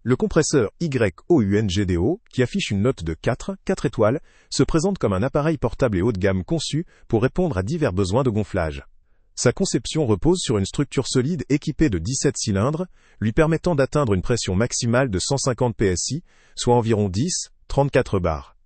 Le compresseur YOUNGDO, qui affiche une note de 4 étoiles, se présente comme un appareil portable et haut de gamme conçu pour répondre à divers besoins de gonflage. Sa conception repose sur une structure solide équipée de 17 cylindres, lui permettant d'atteindre une pression maximale de 150 PSI, soit environ 34 bars.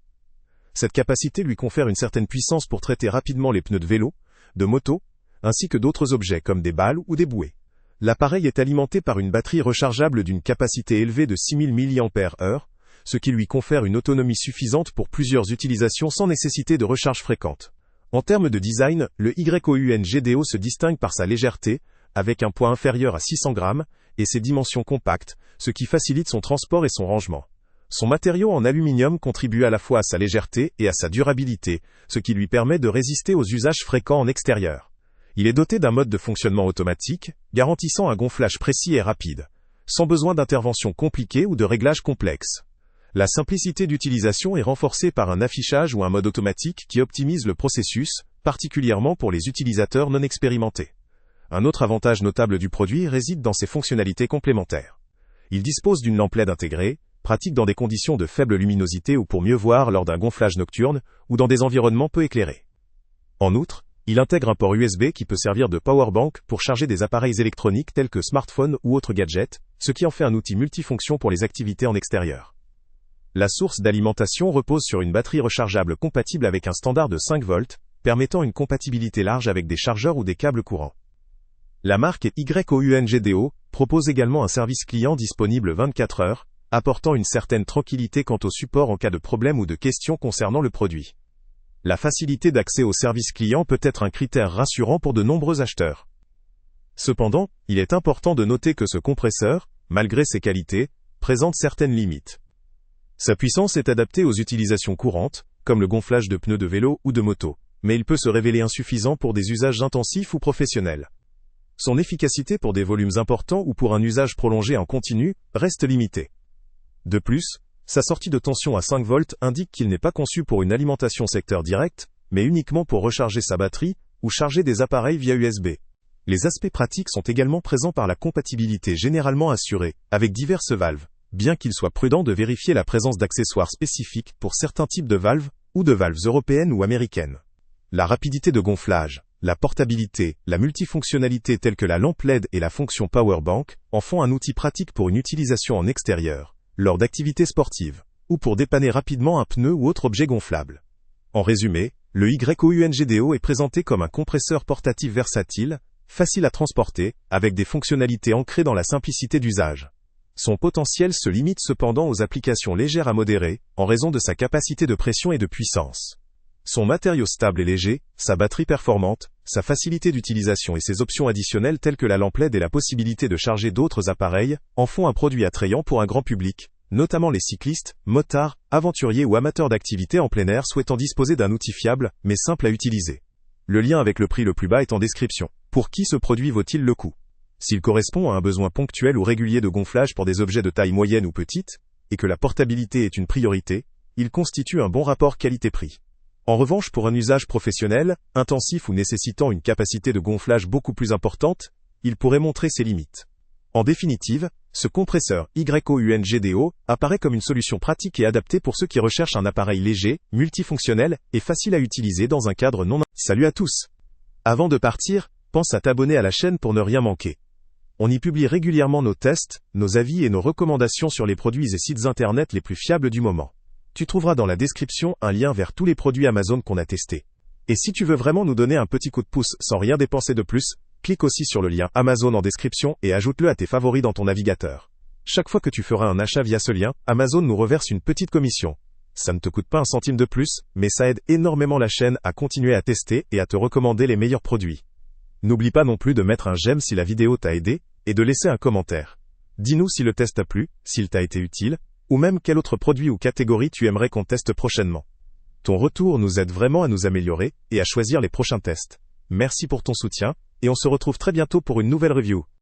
Cette capacité lui confère une certaine puissance pour traiter rapidement les pneus de vélo, de moto, ainsi que d'autres objets comme des balles ou des bouées. L'appareil est alimenté par une batterie rechargeable d'une capacité élevée de 6000 mAh, ce qui lui confère une autonomie suffisante pour plusieurs utilisations sans nécessité de recharge fréquente. En termes de design, le YOUNGDO se distingue par sa légèreté, avec un poids inférieur à 600 grammes, et ses dimensions compactes, ce qui facilite son transport et son rangement. Son matériau en aluminium contribue à la fois à sa légèreté et à sa durabilité, ce qui lui permet de résister aux usages fréquents en extérieur. Il est doté d'un mode de fonctionnement automatique, garantissant un gonflage précis et rapide, sans besoin d'intervention compliquée ou de réglages complexes. La simplicité d'utilisation est renforcée par un affichage ou un mode automatique qui optimise le processus, particulièrement pour les utilisateurs non expérimentés. Un autre avantage notable du produit réside dans ses fonctionnalités complémentaires. Il dispose d'une lampe LED intégrée, pratique dans des conditions de faible luminosité ou pour mieux voir lors d'un gonflage nocturne ou dans des environnements peu éclairés. En outre, il intègre un port USB qui peut servir de powerbank pour charger des appareils électroniques tels que smartphones ou autres gadgets, ce qui en fait un outil multifonction pour les activités en extérieur. La source d'alimentation repose sur une batterie rechargeable compatible avec un standard de 5 volts, permettant une compatibilité large avec des chargeurs ou des câbles courants. La marque YOUNGDO propose également un service client disponible 24 heures, apportant une certaine tranquillité quant au support en cas de problème ou de questions concernant le produit. La facilité d'accès au service client peut être un critère rassurant pour de nombreux acheteurs. Cependant, il est important de noter que ce compresseur, malgré ses qualités, présente certaines limites. Sa puissance est adaptée aux utilisations courantes, comme le gonflage de pneus de vélo ou de moto, mais il peut se révéler insuffisant pour des usages intensifs ou professionnels. Son efficacité pour des volumes importants ou pour un usage prolongé en continu reste limitée. De plus, sa sortie de tension à 5 volts indique qu'il n'est pas conçu pour une alimentation secteur direct, mais uniquement pour recharger sa batterie ou charger des appareils via USB. Les aspects pratiques sont également présents par la compatibilité généralement assurée, avec diverses valves, bien qu'il soit prudent de vérifier la présence d'accessoires spécifiques pour certains types de valves, ou de valves européennes ou américaines. La rapidité de gonflage, la portabilité, la multifonctionnalité telle que la lampe LED et la fonction Powerbank en font un outil pratique pour une utilisation en extérieur, lors d'activités sportives, ou pour dépanner rapidement un pneu ou autre objet gonflable. En résumé, le YOUNGDO est présenté comme un compresseur portatif versatile, facile à transporter, avec des fonctionnalités ancrées dans la simplicité d'usage. Son potentiel se limite cependant aux applications légères à modérées, en raison de sa capacité de pression et de puissance. Son matériau stable et léger, sa batterie performante, sa facilité d'utilisation et ses options additionnelles telles que la lampe LED et la possibilité de charger d'autres appareils, en font un produit attrayant pour un grand public, notamment les cyclistes, motards, aventuriers ou amateurs d'activités en plein air souhaitant disposer d'un outil fiable, mais simple à utiliser. Le lien avec le prix le plus bas est en description. Pour qui ce produit vaut-il le coup ? S'il correspond à un besoin ponctuel ou régulier de gonflage pour des objets de taille moyenne ou petite, et que la portabilité est une priorité, il constitue un bon rapport qualité-prix. En revanche, pour un usage professionnel, intensif ou nécessitant une capacité de gonflage beaucoup plus importante, il pourrait montrer ses limites. En définitive, ce compresseur YOUNGDO apparaît comme une solution pratique et adaptée pour ceux qui recherchent un appareil léger, multifonctionnel et facile à utiliser dans un cadre non... Salut à tous! Avant de partir, pense à t'abonner à la chaîne pour ne rien manquer. On y publie régulièrement nos tests, nos avis et nos recommandations sur les produits et sites internet les plus fiables du moment. Tu trouveras dans la description un lien vers tous les produits Amazon qu'on a testés. Et si tu veux vraiment nous donner un petit coup de pouce sans rien dépenser de plus, clique aussi sur le lien Amazon en description et ajoute-le à tes favoris dans ton navigateur. Chaque fois que tu feras un achat via ce lien, Amazon nous reverse une petite commission. Ça ne te coûte pas un centime de plus, mais ça aide énormément la chaîne à continuer à tester et à te recommander les meilleurs produits. N'oublie pas non plus de mettre un j'aime si la vidéo t'a aidé, et de laisser un commentaire. Dis-nous si le test t'a plu, s'il t'a été utile, ou même quel autre produit ou catégorie tu aimerais qu'on teste prochainement. Ton retour nous aide vraiment à nous améliorer, et à choisir les prochains tests. Merci pour ton soutien, et on se retrouve très bientôt pour une nouvelle review.